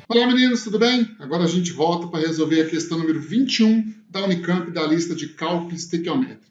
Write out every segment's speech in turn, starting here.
Olá meninos, tudo bem? Agora a gente volta para resolver a questão número 21 da Unicamp da lista de cálculo estequiométrico.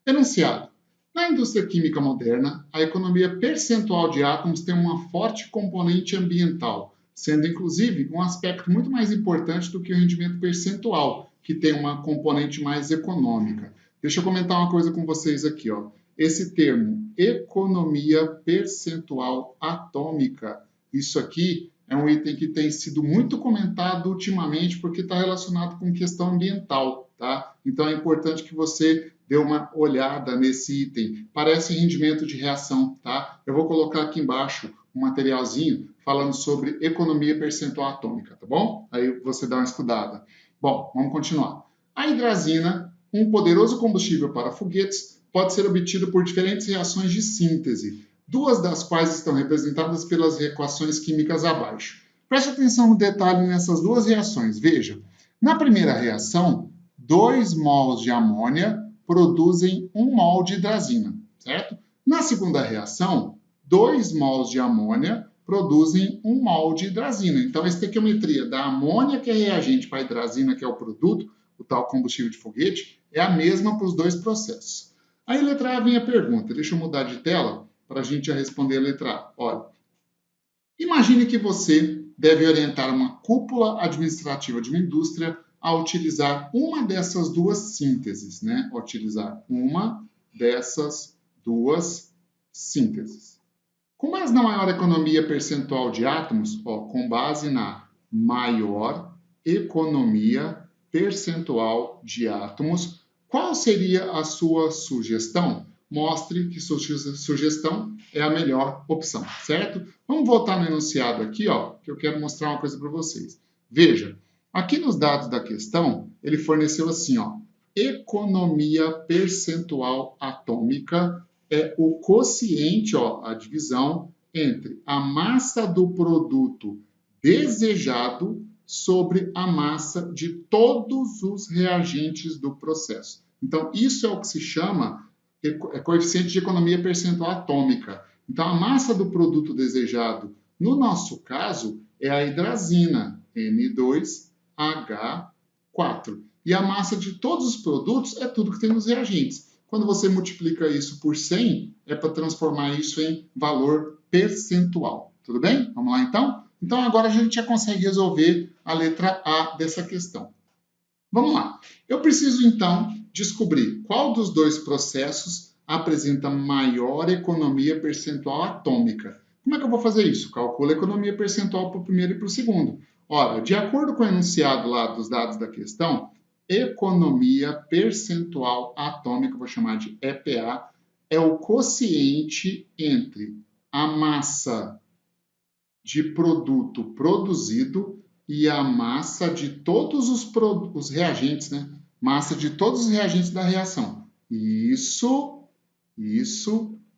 Enunciado. Na indústria química moderna, a economia percentual de átomos tem uma forte componente ambiental, sendo inclusive um aspecto muito mais importante do que o rendimento percentual, que tem uma componente mais econômica. Deixa eu comentar uma coisa com vocês aqui, ó. Esse termo, economia percentual atômica, isso aqui é um item que tem sido muito comentado ultimamente porque está relacionado com questão ambiental, tá? Então é importante que você dê uma olhada nesse item. Parece rendimento de reação, tá? Eu vou colocar aqui embaixo um materialzinho falando sobre economia percentual atômica, tá bom? Aí você dá uma estudada. Bom, vamos continuar. A hidrazina, um poderoso combustível para foguetes, pode ser obtido por diferentes reações de síntese, duas das quais estão representadas pelas equações químicas abaixo. Preste atenção no detalhe nessas duas reações. Veja, na primeira reação, 2 mols de amônia produzem 1 mol de hidrazina, certo? Na segunda reação, 2 mols de amônia produzem 1 mol de hidrazina. Então, a estequiometria da amônia, que é reagente, para a hidrazina, que é o produto, o tal combustível de foguete, é a mesma para os dois processos. Aí, letra A, vem a pergunta. Deixa eu mudar de tela para a gente responder a letra A. Olha, imagine que você deve orientar uma cúpula administrativa de uma indústria a utilizar uma dessas duas sínteses, né? Utilizar uma dessas duas sínteses. Com base na maior economia percentual de átomos, ó, com base na maior economia percentual de átomos, qual seria a sua sugestão? Mostre que sua sugestão é a melhor opção, certo? Vamos voltar no enunciado aqui, ó, que eu quero mostrar uma coisa para vocês. Veja, aqui nos dados da questão, ele forneceu assim, ó, economia percentual atômica é o quociente, ó, a divisão entre a massa do produto desejado sobre a massa de todos os reagentes do processo. Então, isso é o que se chama coeficiente de economia percentual atômica. Então, a massa do produto desejado, no nosso caso, é a hidrazina, N2H4. E a massa de todos os produtos é tudo que tem nos reagentes. Quando você multiplica isso por 100, é para transformar isso em valor percentual. Tudo bem? Vamos lá, então? Então, agora a gente já consegue resolver a letra A dessa questão. Vamos lá. Eu preciso, então, descobrir qual dos dois processos apresenta maior economia percentual atômica. Como é que eu vou fazer isso? Calcula a economia percentual para o primeiro e para o segundo. Ora, de acordo com o enunciado lá dos dados da questão, economia percentual atômica, vou chamar de EPA, é o quociente entre a massa de produto produzido e a massa de todos os reagentes, né? Massa de todos os reagentes da reação. Isso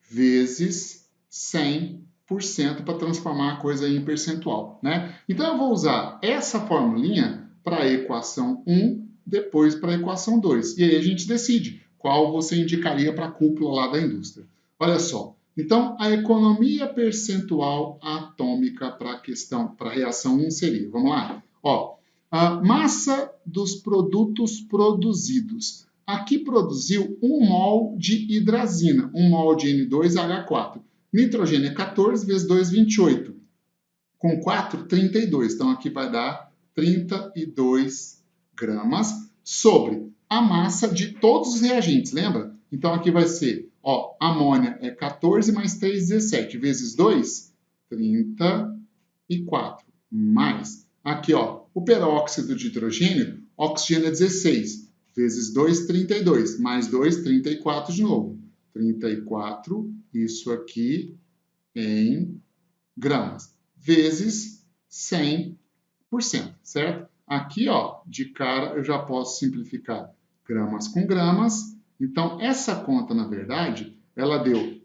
vezes 100% para transformar a coisa em percentual, né? Então, eu vou usar essa formulinha para a equação 1, depois para a equação 2. E aí a gente decide qual você indicaria para a cúpula lá da indústria. Olha só. Então, a economia percentual atômica para a reação 1 seria, vamos lá, ó, a massa dos produtos produzidos. Aqui produziu 1 mol de hidrazina, 1 mol de N2H4. Nitrogênio é 14 vezes 2, 28. Com 4, 32. Então, aqui vai dar 32 gramas sobre a massa de todos os reagentes, lembra? Então, aqui vai ser, ó, amônia é 14 mais 3, 17, vezes 2, 34. Mais, aqui, ó, o peróxido de hidrogênio, oxigênio é 16, vezes 2, 32, mais 2, 34 de novo. 34, isso aqui em gramas, vezes 100%, certo? Aqui, ó, de cara, eu já posso simplificar gramas com gramas. Então, essa conta, na verdade, ela deu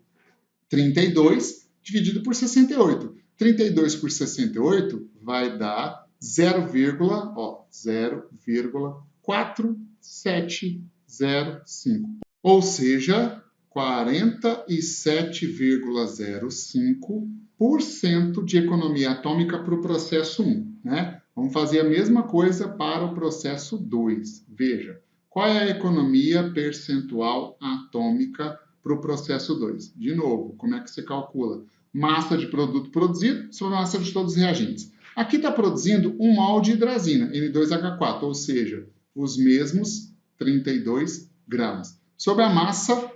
32 dividido por 68. 32 por 68 vai dar 0,4705. ou seja, 47,05% de economia atômica para o processo 1, né? Vamos fazer a mesma coisa para o processo 2. Veja, qual é a economia percentual atômica para o processo 2? De novo, como é que você calcula? Massa de produto produzido sobre a massa de todos os reagentes. Aqui está produzindo 1 mol de hidrazina, N2H4, ou seja, os mesmos 32 gramas. Sobre a massa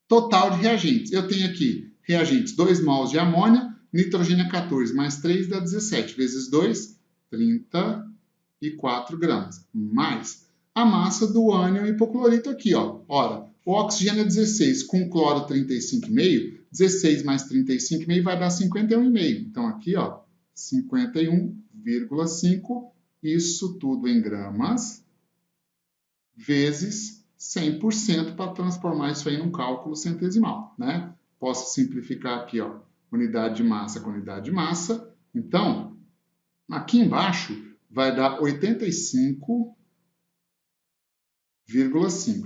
total de reagentes. Eu tenho aqui reagentes 2 mols de amônia, nitrogênio 14, mais 3 dá 17, vezes 2, 34 gramas. Mais a massa do ânion hipoclorito aqui, ó. Ora, o oxigênio é 16, com cloro 35,5, 16 mais 35,5 vai dar 51,5. Então, aqui, ó, 51,5, isso tudo em gramas, vezes 100% para transformar isso aí num cálculo centesimal, né? Posso simplificar aqui, ó, unidade de massa com unidade de massa. Então, aqui embaixo vai dar 85,5.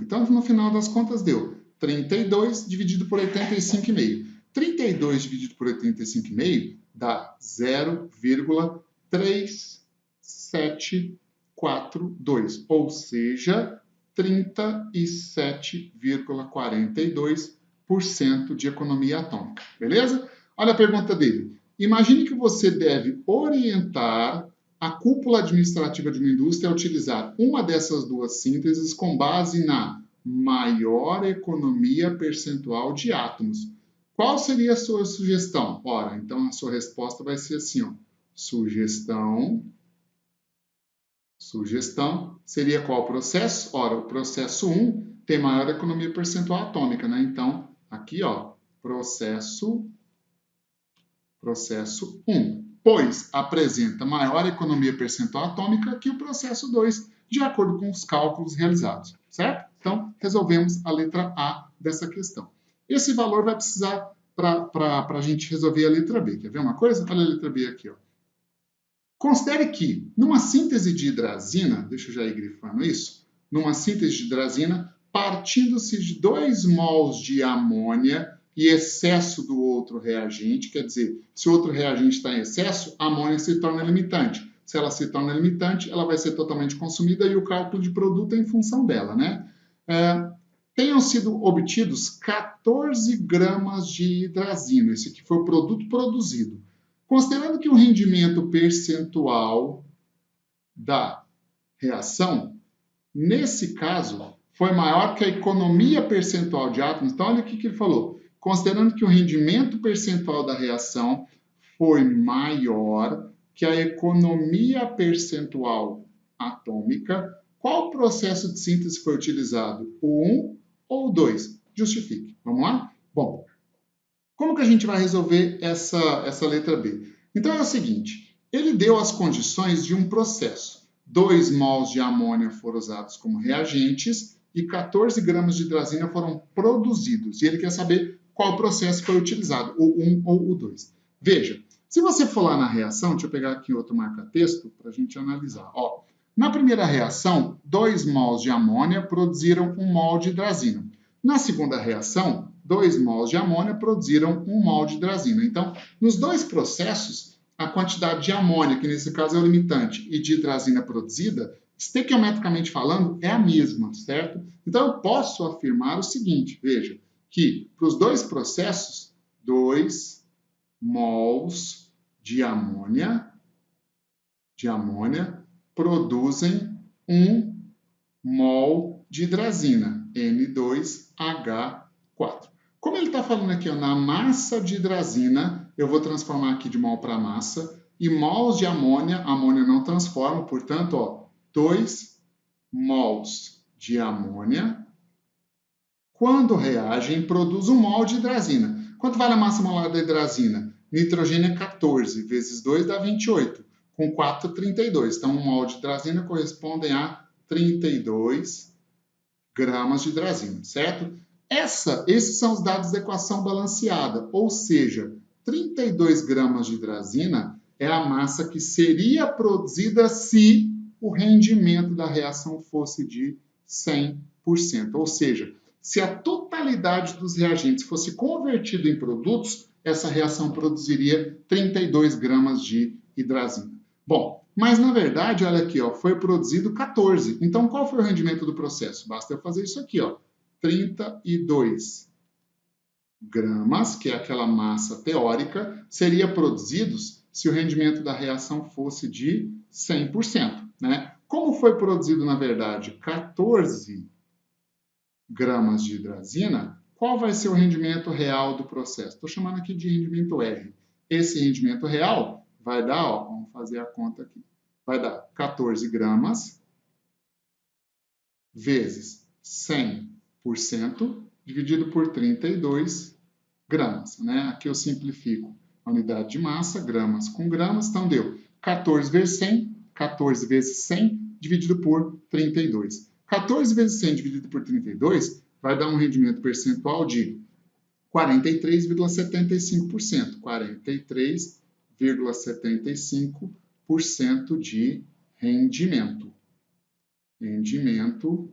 Então, no final das contas, deu 32 dividido por 85,5. 32 dividido por 85,5 dá 0,3742, ou seja, 37,42% de economia atômica. Beleza? Olha a pergunta dele. Imagine que você deve orientar a cúpula administrativa de uma indústria a utilizar uma dessas duas sínteses com base na maior economia percentual de átomos. Qual seria a sua sugestão? Ora, então a sua resposta vai ser assim, ó. Sugestão seria qual processo? Ora, o processo 1 tem maior economia percentual atômica, né? Então, aqui, ó, processo 1, pois apresenta maior economia percentual atômica que o processo 2, de acordo com os cálculos realizados, certo? Então, resolvemos a letra A dessa questão. Esse valor vai precisar para a gente resolver a letra B. Quer ver uma coisa? Olha a letra B aqui, ó. Considere que, numa síntese de hidrazina, deixa eu já ir grifando isso, numa síntese de hidrazina, partindo-se de 2 mols de amônia e excesso do outro reagente, quer dizer, se o outro reagente está em excesso, a amônia se torna limitante. Se ela se torna limitante, ela vai ser totalmente consumida e o cálculo de produto é em função dela, né? Tenham sido obtidos 14 gramas de hidrazina. Esse aqui foi o produto produzido. Considerando que o rendimento percentual da reação, nesse caso, foi maior que a economia percentual de átomos. Então, olha o que ele falou. Considerando que o rendimento percentual da reação foi maior que a economia percentual atômica, qual processo de síntese foi utilizado? O 1 ou o 2? Justifique. Vamos lá? Bom, como que a gente vai resolver essa letra B? Então é o seguinte, ele deu as condições de um processo. 2 mols de amônia foram usados como reagentes e 14 gramas de hidrazina foram produzidos. E ele quer saber qual processo foi utilizado, o 1 ou o 2. Veja, se você for lá na reação, deixa eu pegar aqui outro marca-texto para a gente analisar. Ó, na primeira reação, 2 mols de amônia produziram 1 mol de hidrazina. Na segunda reação, 2 mols de amônia produziram 1 mol de hidrazina. Então, nos dois processos, a quantidade de amônia, que nesse caso é o limitante, e de hidrazina produzida, estequiometricamente falando, é a mesma, certo? Então, eu posso afirmar o seguinte, veja, que para os dois processos, 2 mols de amônia produzem 1 mol de hidrazina, N2H4. Como ele está falando aqui ó, na massa de hidrazina, eu vou transformar aqui de mol para massa, e mols de amônia, amônia não transforma, portanto, ó, 2 mols de amônia, quando reagem, produz 1 mol de hidrazina. Quanto vale a massa molar da hidrazina? Nitrogênio é 14, vezes 2 dá 28, com 4, 32. Então, 1 mol de hidrazina corresponde a 32 gramas de hidrazina, certo? Esses são os dados da equação balanceada, ou seja, 32 gramas de hidrazina é a massa que seria produzida se o rendimento da reação fosse de 100%, ou seja, Se a totalidade dos reagentes fosse convertida em produtos, essa reação produziria 32 gramas de hidrazina. Bom, mas na verdade, olha aqui, ó, foi produzido 14. Então, qual foi o rendimento do processo? Basta eu fazer isso aqui, ó, 32 gramas, que é aquela massa teórica, seria produzidos se o rendimento da reação fosse de 100%, né? Como foi produzido, na verdade, 14 gramas de hidrazina, qual vai ser o rendimento real do processo? Estou chamando aqui de rendimento R. Esse rendimento real vai dar, ó, vamos fazer a conta aqui, vai dar 14 gramas vezes 100% dividido por 32 gramas, né? Aqui eu simplifico a unidade de massa, gramas com gramas, então deu 14 vezes 100, 14 vezes 100 dividido por 32. 14 vezes 100 dividido por 32 vai dar um rendimento percentual de 43,75%. 43,75% de rendimento. Rendimento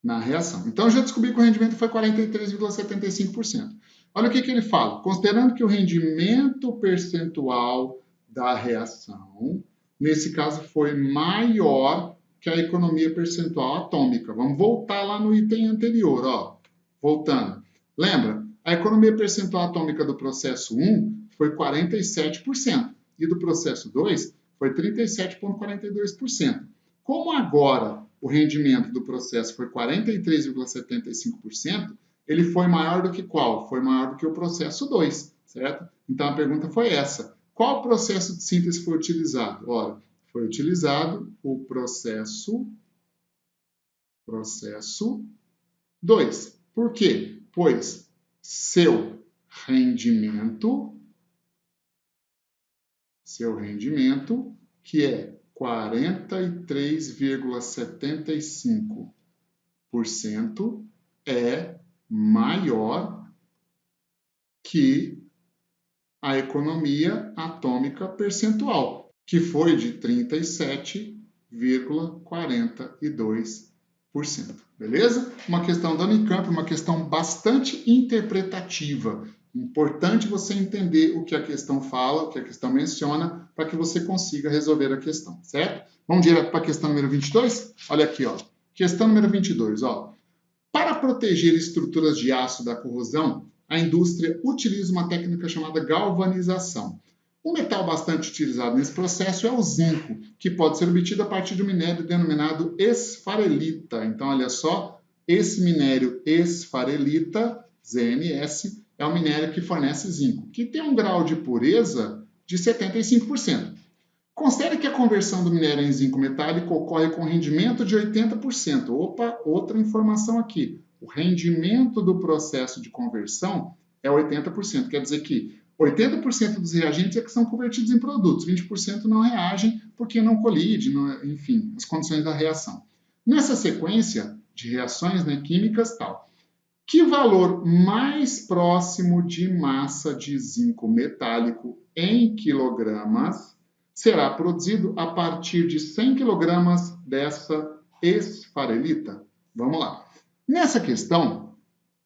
na reação. Então, eu já descobri que o rendimento foi 43,75%. Olha o que ele fala. Considerando que o rendimento percentual da reação, nesse caso, foi maior que a economia percentual atômica. Vamos voltar lá no item anterior, ó. Voltando. Lembra? A economia percentual atômica do processo 1 foi 47% e do processo 2 foi 37,42%. Como agora o rendimento do processo foi 43,75%, ele foi maior do que qual? Foi maior do que o processo 2, certo? Então a pergunta foi essa. Qual processo de síntese foi utilizado? Ora, foi utilizado o processo 2. Por quê? Pois seu rendimento, que é 43,75%, é maior que a economia atômica percentual, que foi de 37,42%. Beleza? Uma questão da Unicamp, uma questão bastante interpretativa. Importante você entender o que a questão fala, o que a questão menciona, para que você consiga resolver a questão, certo? Vamos direto para a questão número 22? Olha aqui, ó. Questão número 22, ó. Para proteger estruturas de aço da corrosão, a indústria utiliza uma técnica chamada galvanização. Um metal bastante utilizado nesse processo é o zinco, que pode ser obtido a partir de um minério denominado esfarelita. Então, olha só, esse minério esfarelita, ZNS, é o minério que fornece zinco, que tem um grau de pureza de 75%. Considere que a conversão do minério em zinco metálico ocorre com rendimento de 80%. Opa, outra informação aqui. O rendimento do processo de conversão é 80%. Quer dizer que 80% dos reagentes é que são convertidos em produtos, 20% não reagem porque não colide, enfim, as condições da reação. Nessa sequência de reações, né, químicas, tal, que valor mais próximo de massa de zinco metálico em quilogramas será produzido a partir de 100 kg dessa esfarelita? Vamos lá. Nessa questão,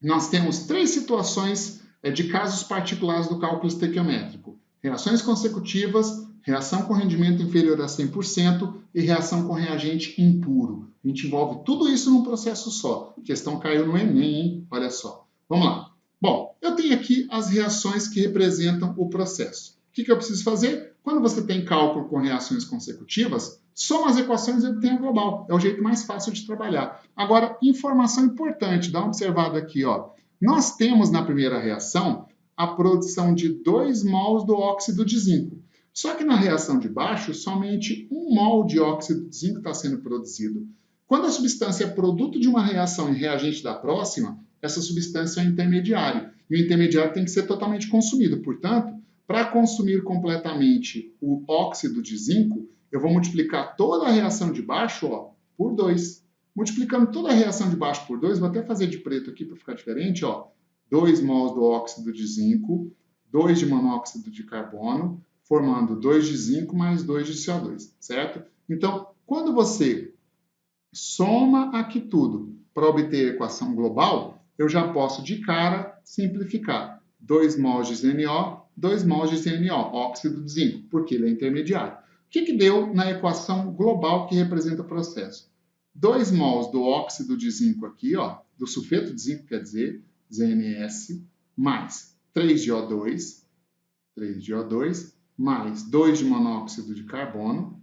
nós temos 3 situações de casos particulares do cálculo estequiométrico. Reações consecutivas, reação com rendimento inferior a 100% e reação com reagente impuro. A gente envolve tudo isso num processo só. A questão caiu no Enem, hein? Olha só. Vamos lá. Bom, eu tenho aqui as reações que representam o processo. O que eu preciso fazer? Quando você tem cálculo com reações consecutivas, soma as equações e obtém a global. É o jeito mais fácil de trabalhar. Agora, informação importante, dá uma observada aqui, ó. Nós temos na primeira reação a produção de 2 mols do óxido de zinco. Só que na reação de baixo, somente 1 mol de óxido de zinco está sendo produzido. Quando a substância é produto de uma reação e reagente da próxima, essa substância é intermediário. E o intermediário tem que ser totalmente consumido. Portanto, para consumir completamente o óxido de zinco, eu vou multiplicar toda a reação de baixo, ó, por 2. Multiplicando toda a reação de baixo por 2, vou até fazer de preto aqui para ficar diferente, ó. 2 mols do óxido de zinco, 2 de monóxido de carbono, formando 2 de zinco mais 2 de CO2, certo? Então, quando você soma aqui tudo para obter a equação global, eu já posso de cara simplificar. 2 mols de ZnO, 2 mols de ZnO, óxido de zinco, porque ele é intermediário. O que deu na equação global que representa o processo? 2 mols do óxido de zinco aqui, ó, do sulfeto de zinco, quer dizer, ZnS, mais 3 de O2, mais 2 de monóxido de carbono,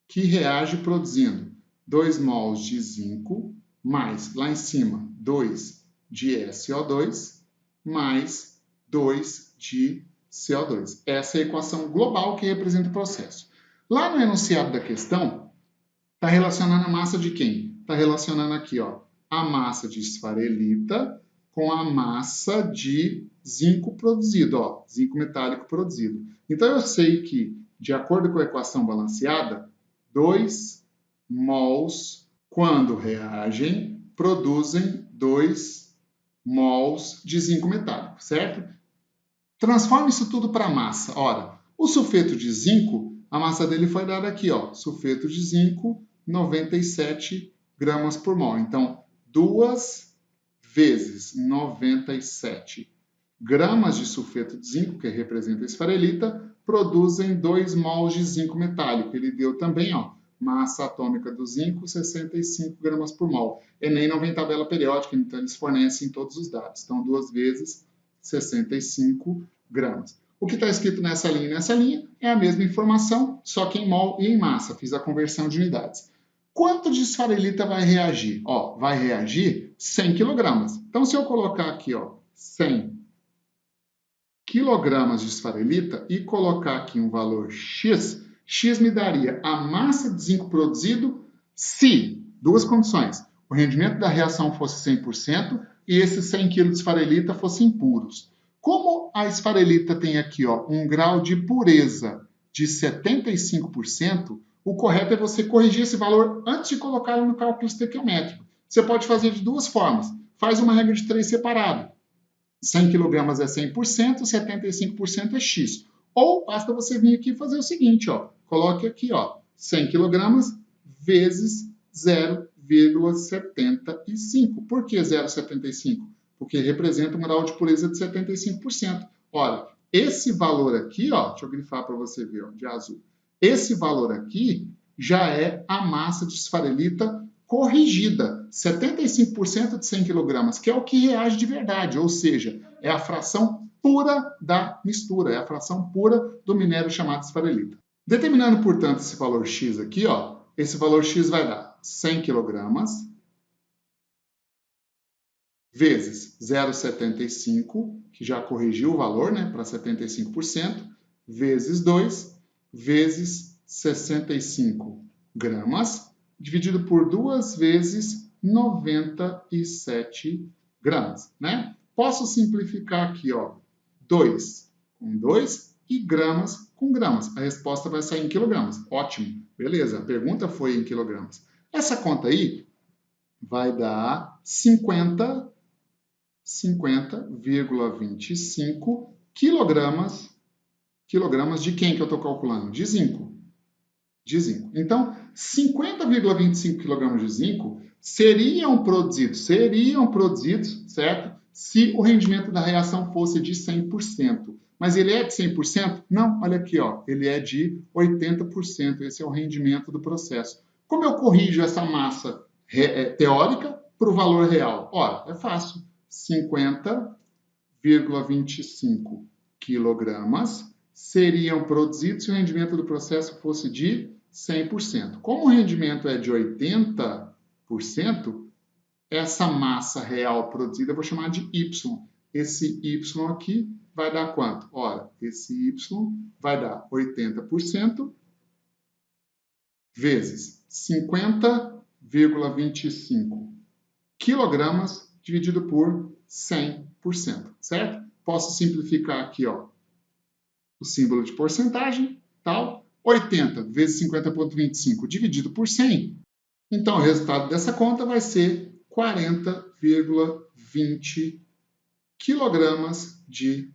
que reage produzindo 2 mols de zinco, mais, lá em cima, 2 de SO2, mais 2 de CO2. Essa é a equação global que representa o processo. Lá no enunciado da questão, está relacionando a massa de quem? Está relacionando aqui, ó, a massa de esfarelita com a massa de zinco produzido, ó, zinco metálico produzido. Então, eu sei que, de acordo com a equação balanceada, 2 mols, quando reagem, produzem 2 mols de zinco metálico, certo? Transforma isso tudo para massa. Ora, o sulfeto de zinco, a massa dele foi dada aqui, ó, sulfeto de zinco, 97 gramas por mol. Então, 2 vezes 97 gramas de sulfeto de zinco, que representa a esfarelita, produzem 2 mols de zinco metálico. Ele deu também, ó, massa atômica do zinco, 65 gramas por mol. Enem não vem tabela periódica, então eles fornecem todos os dados. Então, 2 vezes 65 gramas. O que está escrito nessa linha e nessa linha é a mesma informação, só que em mol e em massa. Fiz a conversão de unidades. Quanto de esfarelita vai reagir? Ó, vai reagir 100 kg. Então, se eu colocar aqui, ó, 100 kg de esfarelita e colocar aqui um valor X, X me daria a massa de zinco produzido se, duas condições, o rendimento da reação fosse 100% e esses 100 kg de esfarelita fossem puros. Como a esfarelita tem aqui, ó, um grau de pureza de 75%, o correto é você corrigir esse valor antes de colocá-lo no cálculo estequiométrico. Você pode fazer de duas formas. Faz uma regra de 3 separado. 100 kg é 100%, 75% é X. Ou basta você vir aqui e fazer o seguinte, ó. Coloque aqui, ó, 100 kg vezes 0,75. Por que 0,75? Porque representa um grau de pureza de 75%. Olha, esse valor aqui, ó, deixa eu grifar para você ver, ó, de azul. Esse valor aqui já é a massa de esfarelita corrigida, 75% de 100 kg, que é o que reage de verdade, ou seja, é a fração pura da mistura, é a fração pura do minério chamado esfarelita. Determinando, portanto, esse valor X aqui, ó, esse valor X vai dar 100 kg vezes 0,75, que já corrigiu o valor, né, para 75%, vezes 2, vezes 65 gramas, dividido por 2 vezes 97 gramas, né? Posso simplificar aqui, ó, 2 com 2 e gramas com gramas. A resposta vai sair em quilogramas. Ótimo, beleza, a pergunta foi em quilogramas. Essa conta aí vai dar 50,25 quilogramas de quem que eu estou calculando? De zinco. Então, 50,25 kg de zinco seriam produzidos, certo? Se o rendimento da reação fosse de 100%. Mas ele é de 100%? Não, olha aqui, ó, ele é de 80%. Esse é o rendimento do processo. Como eu corrijo essa massa teórica para o valor real? Ora, é fácil. 50,25 kg seriam produzidos se o rendimento do processo fosse de 100%. Como o rendimento é de 80%, essa massa real produzida eu vou chamar de Y. Esse Y aqui vai dar quanto? Ora, esse Y vai dar 80% vezes 50,25 kg dividido por 100%, certo? Posso simplificar aqui, ó, o símbolo de porcentagem, tal, 80 vezes 50,25 dividido por 100. Então, o resultado dessa conta vai ser 40,20 kg de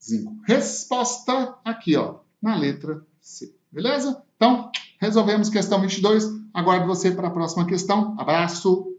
zinco. Resposta aqui, ó, na letra C. Beleza? Então, resolvemos questão 22. Aguardo você para a próxima questão. Abraço!